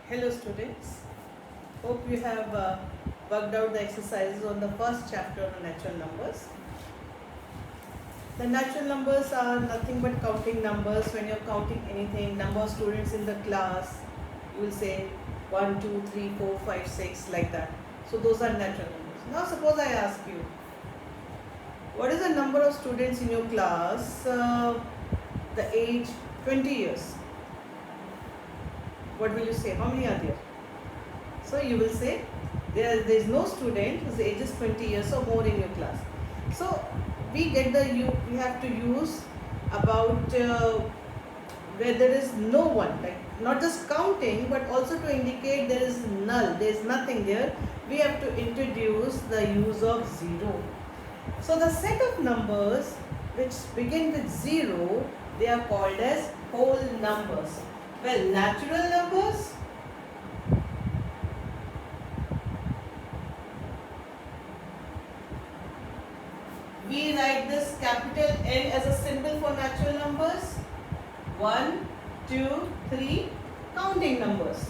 Hello students, hope you have worked out the exercises on the first chapter on natural numbers. The natural numbers are nothing but counting numbers. When you're counting anything, number of students in the class, you will say 1, 2, 3, 4, 5, 6 like that. So those are natural numbers. Now suppose I ask you, what is the number of students in your class, the age 20 years? What will you say? How many are there? So you will say there is no student whose age is 20 years or more in your class. So we have to use about where there is no one, like not just counting but also to indicate there is null, there is nothing there. We have to introduce the use of zero. So the set of numbers which begin with zero, they are called as whole numbers. Well, natural numbers, we write this capital N as a symbol for natural numbers. 1, 2, 3, counting numbers.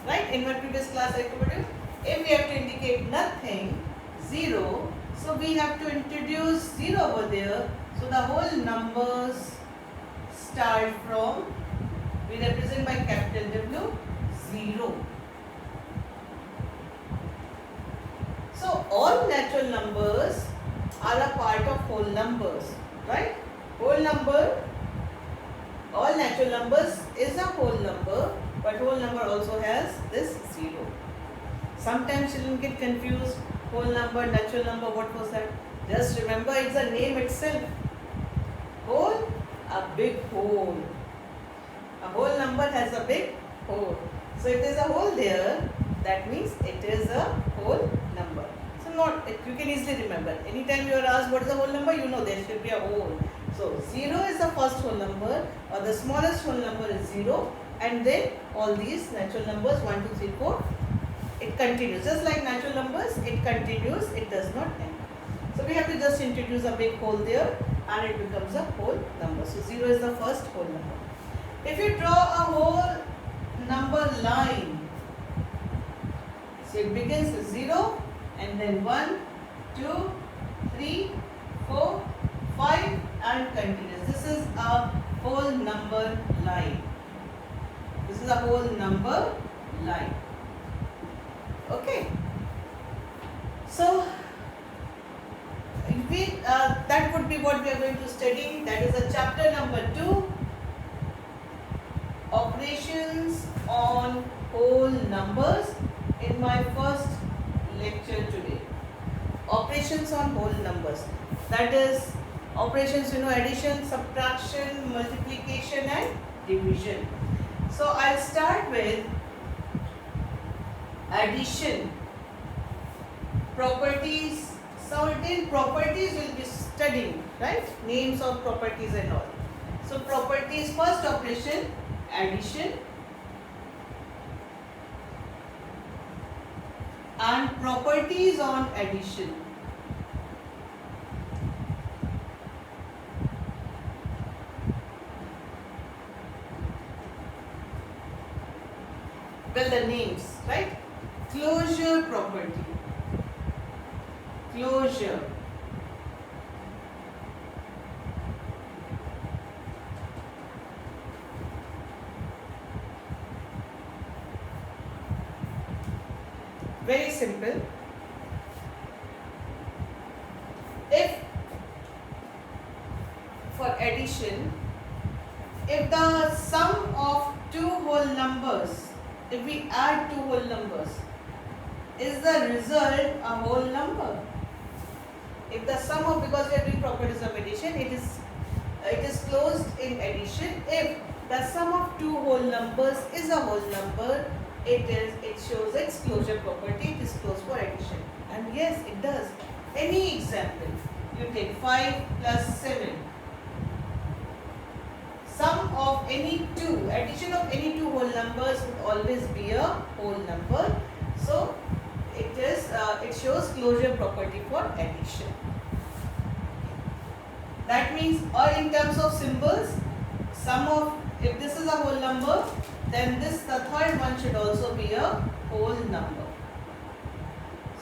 Right? In my previous class I told you, if we have to indicate nothing, 0, so we have to introduce 0 over there. So the whole numbers start from, we represent by capital W, 0. So all natural numbers are a part of whole numbers, right? Whole number, all natural numbers is a whole number, but whole number also has this 0. Sometimes children get confused, whole number, natural number, what was that? Just remember, it's a name itself. Whole, a big whole. A whole number has a big whole. So if there is a hole there, that means it is a whole number. You can easily remember. Anytime you are asked what is a whole number, you know there should be a whole. So 0 is the first whole number, or the smallest whole number is 0, and then all these natural numbers 1, 2, 3, 4, it continues. Just like natural numbers, it continues, it does not end. So we have to just introduce a big whole there and it becomes a whole number. So 0 is the first whole number. If you draw a whole number line, so it begins with 0 and then 1, 2, 3, 4, 5 and continues. This is a whole number line. This is a whole number line. Okay. So that would be what we are going to study. That is a chapter number 2. Operations on whole numbers in my first lecture today. Operations on whole numbers. That is operations, addition, subtraction, multiplication and division. So I'll start with addition. Properties. Certain properties will be studying, right? Names of properties and all. So properties, first operation, addition, and properties on addition. Well, the names, right? Closure property, closure, very simple. If for addition, if the sum of two whole numbers, if we add two whole numbers, is the result a whole number? If the sum of, because we are doing properties of addition, it is closed in addition. If the sum of two whole numbers is a whole number, it shows its closure property, it is closed for addition. And yes, it does. Any example, you take 5 plus 7. Sum of any two, addition of any two whole numbers would always be a whole number. So it shows closure property for addition. That means, or in terms of symbols, sum of, if this is a whole number, then the third one should also be a whole number.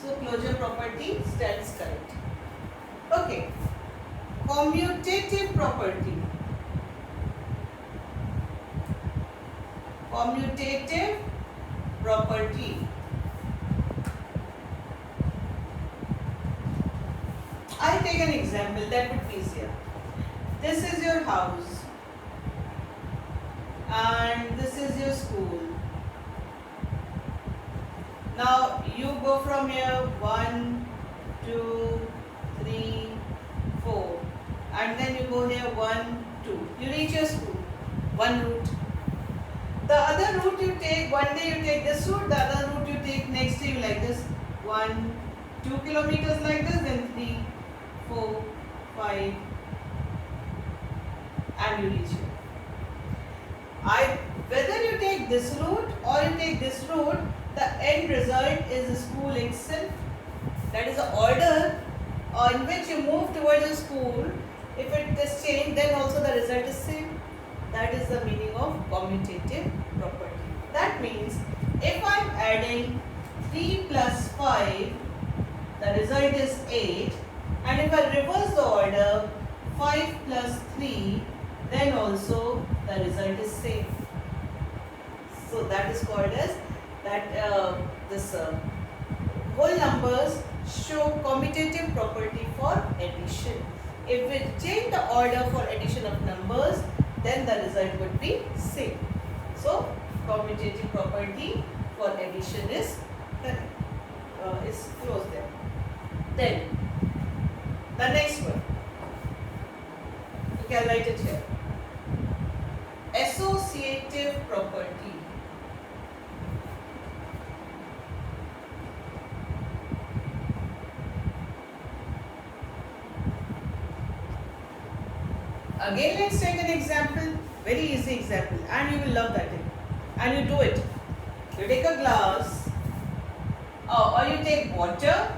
So closure property stands correct. Okay. Commutative property. Commutative property. I'll take an example that would be easier. This is your house and this is your school. Now you go from here 1, 2, 3, 4 and then you go here 1, 2. You reach your school, one route. The other route you take, one day you take this route, the other route you take next day like this, 1, 2 kilometers like this, then 3, 4, 5 and you reach here. Whether you take this route or you take this route, the end result is the school itself. That is the order in which you move towards the school. If it is changed, then also the result is same. That is the meaning of commutative property. That means if I am adding 3 plus 5, the result is 8. And if I reverse the order, 5 plus 3, then also the result is same. So that is called as whole numbers show commutative property for addition. If we change the order for addition of numbers, then the result would be same. So commutative property for addition is correct. Is close there. Then the next one, you can write it here. Associative property. Again, let's take an example, very easy example, and you will love that. And you do it. You take a glass, or you take water,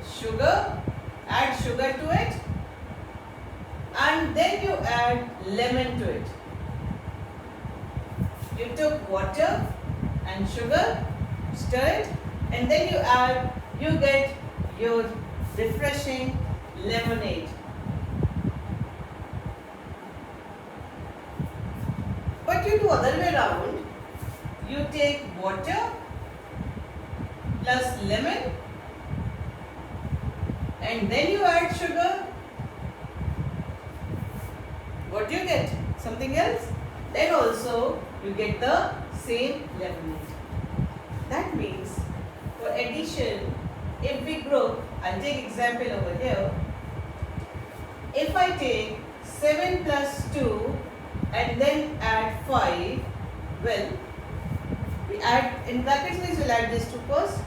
sugar, add sugar to it, and then you add lemon to it. You took water and sugar, stir it, and then you get your refreshing lemonade. But you do other way around. You take water plus lemon and then you add sugar. What do you get? Something else? Then also you get the same lemonade. That means for addition, if we group, I'll take example over here. If I take 7 plus 2 and then add 5, well, we add, in brackets means we'll add these two first.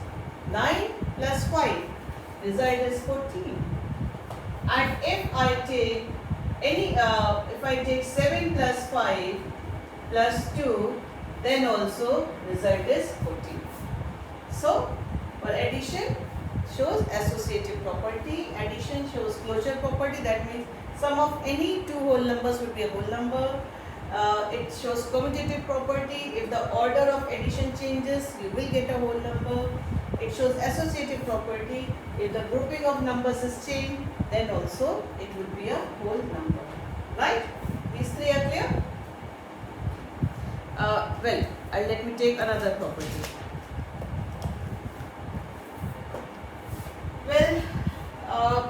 9 plus 5, result is 14. And if I take if I take 7 plus 5 plus 2, then also result is 14. So, for addition shows associative property, addition shows closure property, that means sum of any two whole numbers would be a whole number. It shows commutative property, if the order of addition changes, you will get a whole number. It shows associative property, if the grouping of numbers is changed, then also it would be a whole number. Right? These three are clear? Well, let me take another property. Well,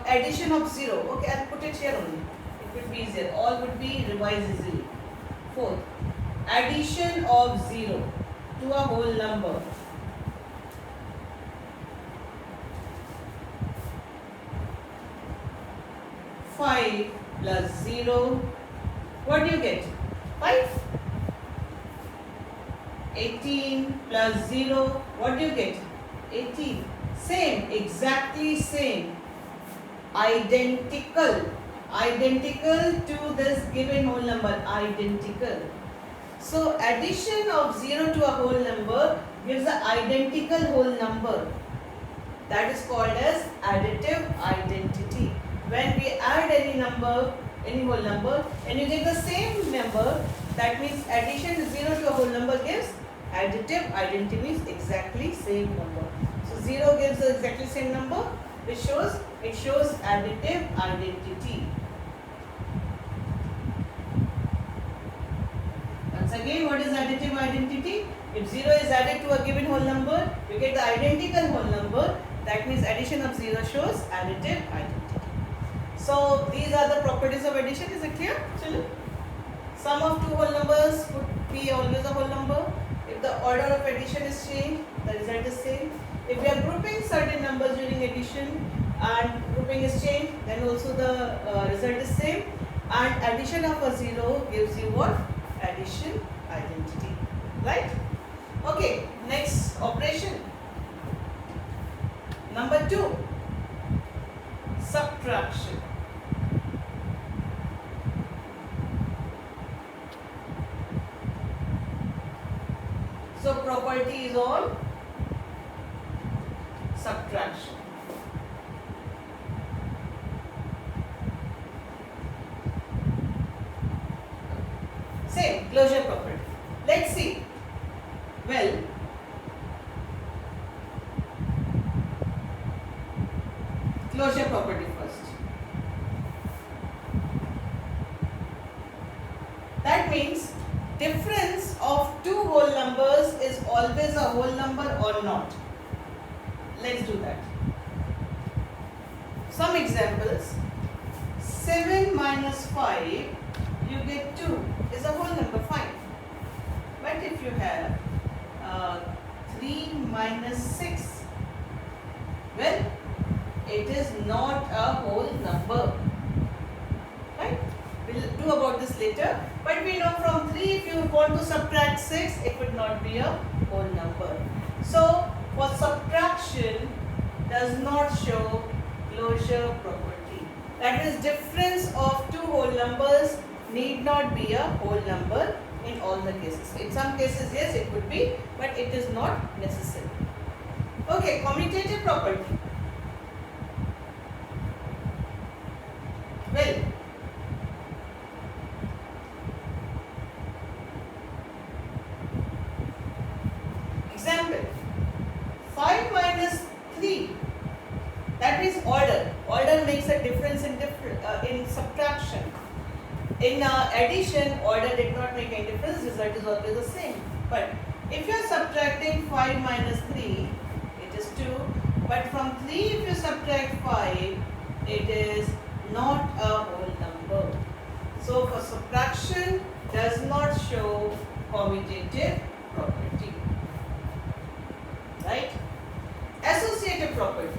addition of 0. Okay, I'll put it here only. It would be easier. All would be revised easily. Fourth, addition of 0 to a whole number. Five plus 0. What do you get? 5. 18 plus 0. What do you get? 18. Same, exactly same. Identical to this given whole number, identical. So addition of 0 to a whole number gives an identical whole number. That is called as additive identity. When we add any number, any whole number, and you get the same number, That means addition 0 to a whole number gives additive identity, means exactly same number. So 0 gives the exactly same number, which shows additive identity. Once again, what is additive identity? If 0 is added to a given whole number, you get the identical whole number. That means addition of 0 shows additive identity. So these are the properties of addition. Is it clear, children? Sum of two whole numbers would be always a whole number. If the order of addition is changed, the result is same. If we are grouping certain numbers during addition and grouping is changed, then also the result is same. And addition of a 0 gives you what? Addition identity. Right? Okay, next operation. Number 2, subtraction. So property is on subtraction. Same closure property. Let's see. Well, closure property first. That means difference of two whole numbers is always a whole number or not. Let's do that. Some examples. 7 minus 5, you get 2, is a whole number, fine. But if you have 3 minus 6, well, it is not a whole number. Right? We'll do about this later. But we know from 3, if you want to subtract 6, it would not be a whole number. So, for subtraction, does not show closure property. That is, difference of two whole numbers need not be a whole number in all the cases. In some cases, yes, it would be, but it is not necessary. Okay, commutative property. Well, example, 5 minus 3, that is order. Order makes a difference in subtraction. In addition, order did not make any difference, result is always the same. But if you are subtracting 5 minus 3, it is 2. But from 3, if you subtract 5, it is not a whole number. So for subtraction, does not show commutative property. Right? Associative property.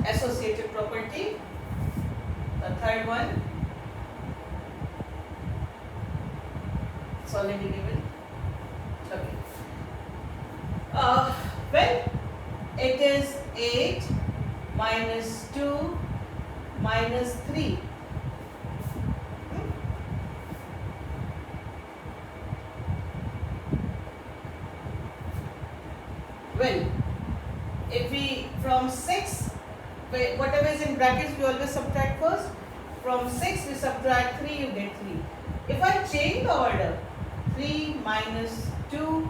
Associative property, the third one, it's already given. Okay. Well, it is 8 minus 2 minus 3. Well, if we from 6, whatever is in brackets, we always subtract first. From 6, we subtract 3, you get 3. If I change the order, 3 minus 2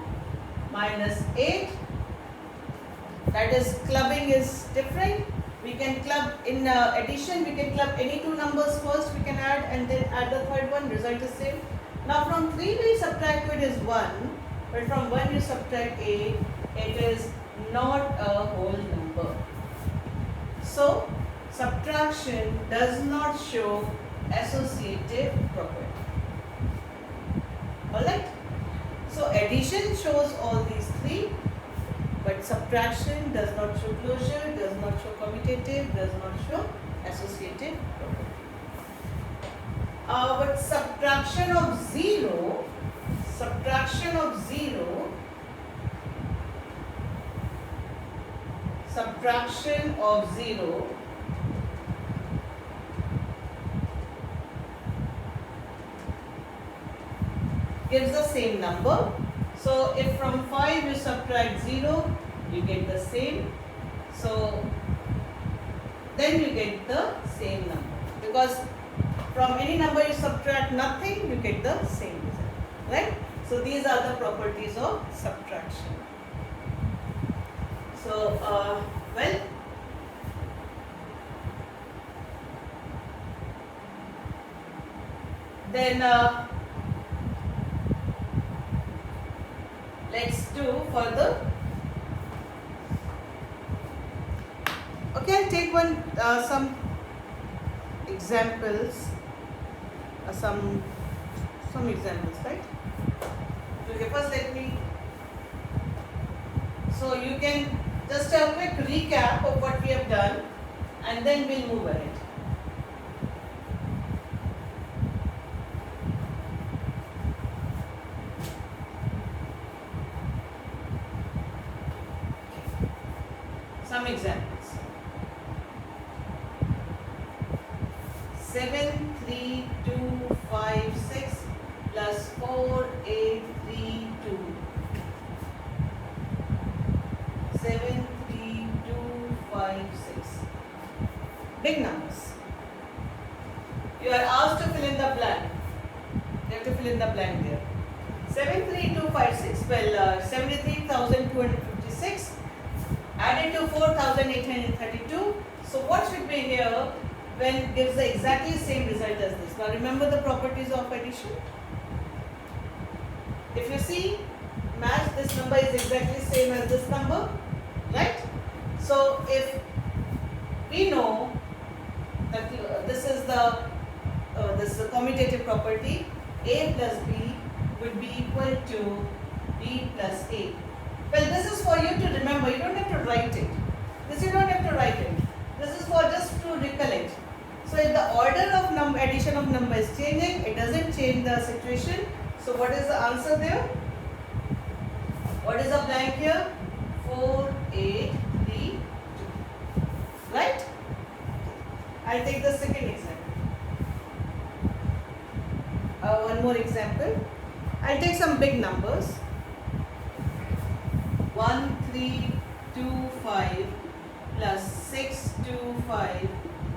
minus 8, that is, clubbing is different. We can club in addition, we can club any two numbers first, we can add and then add the third one, result is same. Now from 3 we subtract, it is 1, but from 1 you subtract 8, it is not a whole number. So, subtraction does not show associative property. Alright? So, addition shows all these three, but subtraction does not show closure, does not show commutative, does not show associative property. But subtraction of 0, subtraction of 0 gives the same number. So if from 5 you subtract 0, you get the same. So then you get the same number, because from any number you subtract nothing, you get the same result, right? So these are the properties of subtraction. So well, then let's do further. Okay, I'll take some examples, some examples, right? Okay, first let me. So you can just a quick recap of what we have done, and then we'll move ahead. Some examples. 73256 plus 4832. 73256. Big numbers. You are asked to fill in the blank. You have to fill in the blank there. 73256. Well, 73,256 added to 4,832. So what should be here when it gives the exactly same result as this? Now remember the properties of addition. If you see, match, this number is exactly same as this number, right? So if we know that this is the commutative property, A plus B would be equal to B plus A. Well, this is for you to remember. You don't have to write it. This you don't have to write it. This is for just to recollect. So if the order of addition of number is changing, it doesn't change the situation. So what is the answer there? What is the blank here? 4832. Right? I'll take the second example. One more example. I'll take some big numbers. 1325 plus 625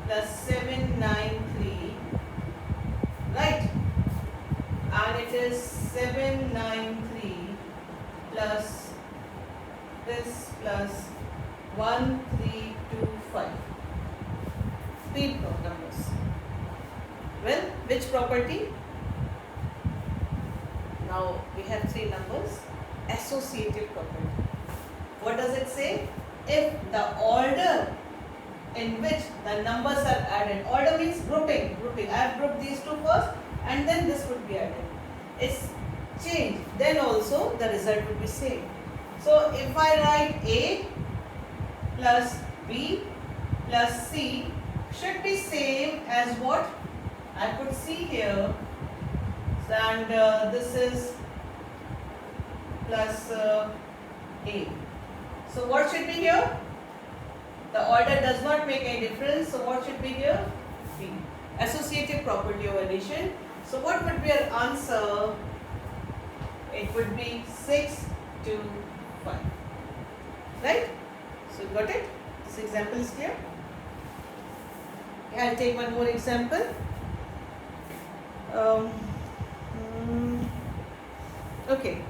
plus 793, right? And it is 793 plus this plus 1325. Three numbers. Well, which property? Now we have three numbers. Associative property. What does it say? If the order in which the numbers are added, order means grouping. I have grouped these two first and then this would be added. It's changed, then also the result would be same. So if I write A plus B plus C should be same as what? I could see here, and this is plus A. So what should be here? The order does not make any difference. So what should be here? B. Associative property of addition. So what would be our answer? It would be 6 to 5. Right? So you got it? This example is clear? I'll take one more example. Okay.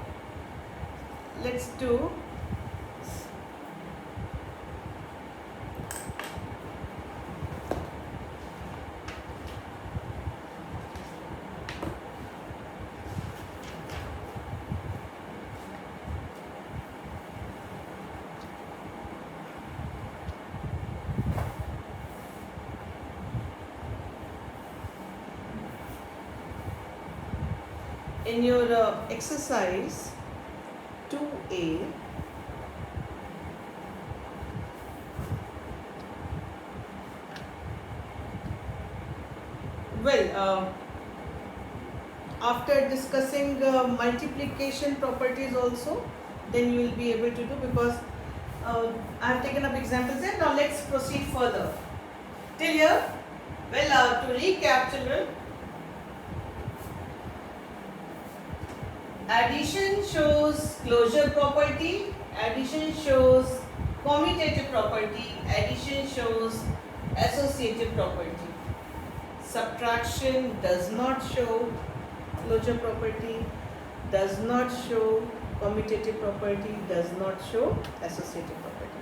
Let's do in your exercise 2A, well, after discussing multiplication properties also, then you will be able to do, because I have taken up examples there. Now let's proceed further. Till here, well, to recap, children, Addition shows closure property, addition shows commutative property, addition shows associative property. Subtraction does not show closure property, does not show commutative property, does not show associative property.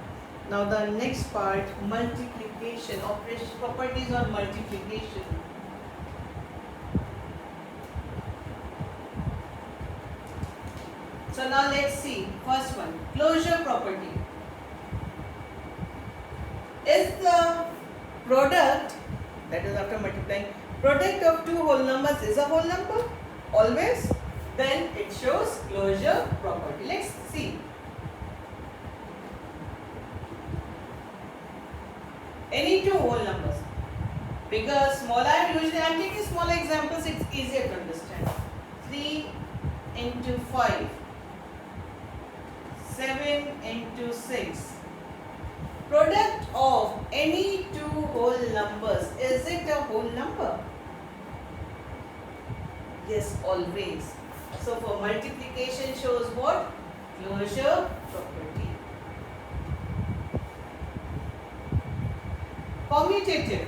Now the next part, multiplication, operation properties on multiplication. So now let's see, first one, closure property. Is the product, that is after multiplying, product of two whole numbers is a whole number? Always? Then it shows closure property. Let's see. Any two whole numbers. Bigger, smaller, usually I am taking smaller examples, it's easier to understand. 3 into 5. 7 into 6. Product of any two whole numbers, is it a whole number? Yes, always. So for multiplication shows what? Closure property. Commutative.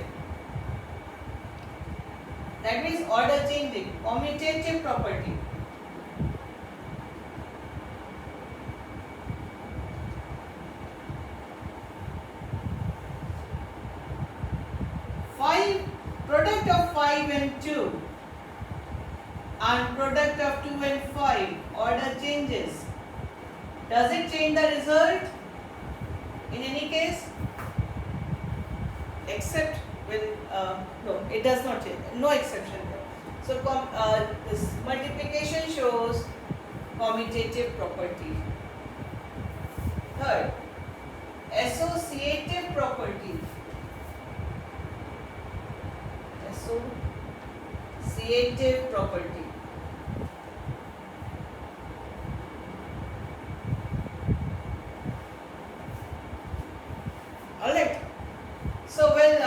That means order changing. Commutative property. Product of 5 and 2 and product of 2 and 5, order changes. Does it change the result in any case? Except when, no, it does not change, no exception there. So this multiplication shows commutative property. Third, associative property. Associative property. Alright. So when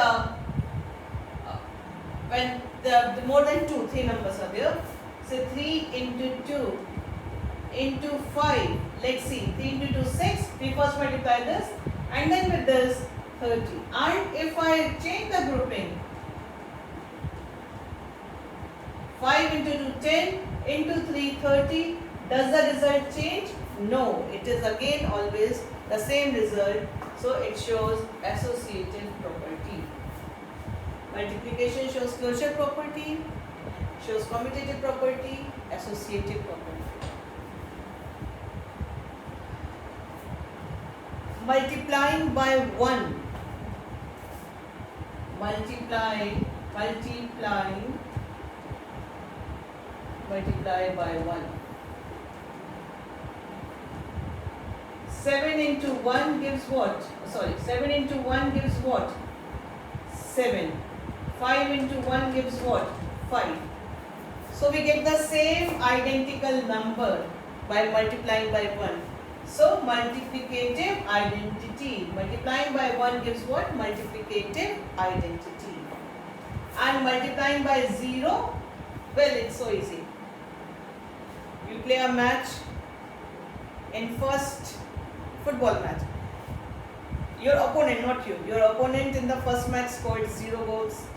the more than three numbers are there, so 3 into 2 into 5. Let's see, 3 into 2 6. We first multiply this, and then with this 30. And if I change the grouping, 5 into 2 10, into 3 30, does the result change? No, it is again always the same result, so it shows associative property. Multiplication shows closure property, shows commutative property, associative property. Multiplying by 1. Multiply by 1. 7 into 1 gives what? 7 into 1 gives what? 7. 5 into 1 gives what? 5. So we get the same identical number by multiplying by 1. So multiplicative identity. Multiplying by 1 gives what? Multiplicative identity. And multiplying by 0, well, it's so easy. You play a match in first football match. Your opponent, not you. Your opponent in the first match scored 0 goals.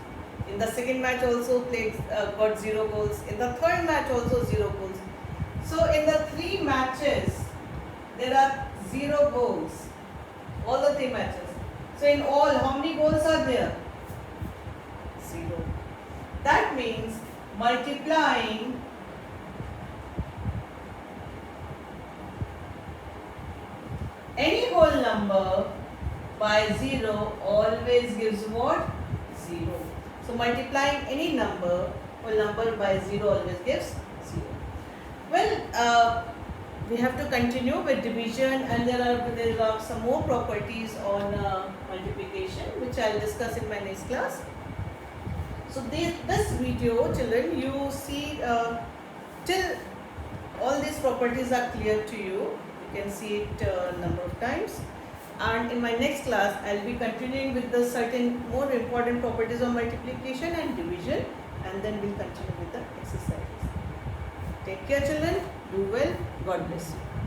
In the second match also got 0 goals. In the third match also 0 goals. So in the 3 matches, there are 0 goals. All the 3 matches. So in all, how many goals are there? 0. That means multiplying any whole number by 0 always gives what? 0. So multiplying any whole number by 0 always gives 0. Well, we have to continue with division, and there are some more properties on multiplication which I will discuss in my next class. So this video, children, you see till all these properties are clear to you. You can see it a number of times, and in my next class I will be continuing with the certain more important properties of multiplication and division, and then we will continue with the exercises. Take care, children. Do well. God bless you.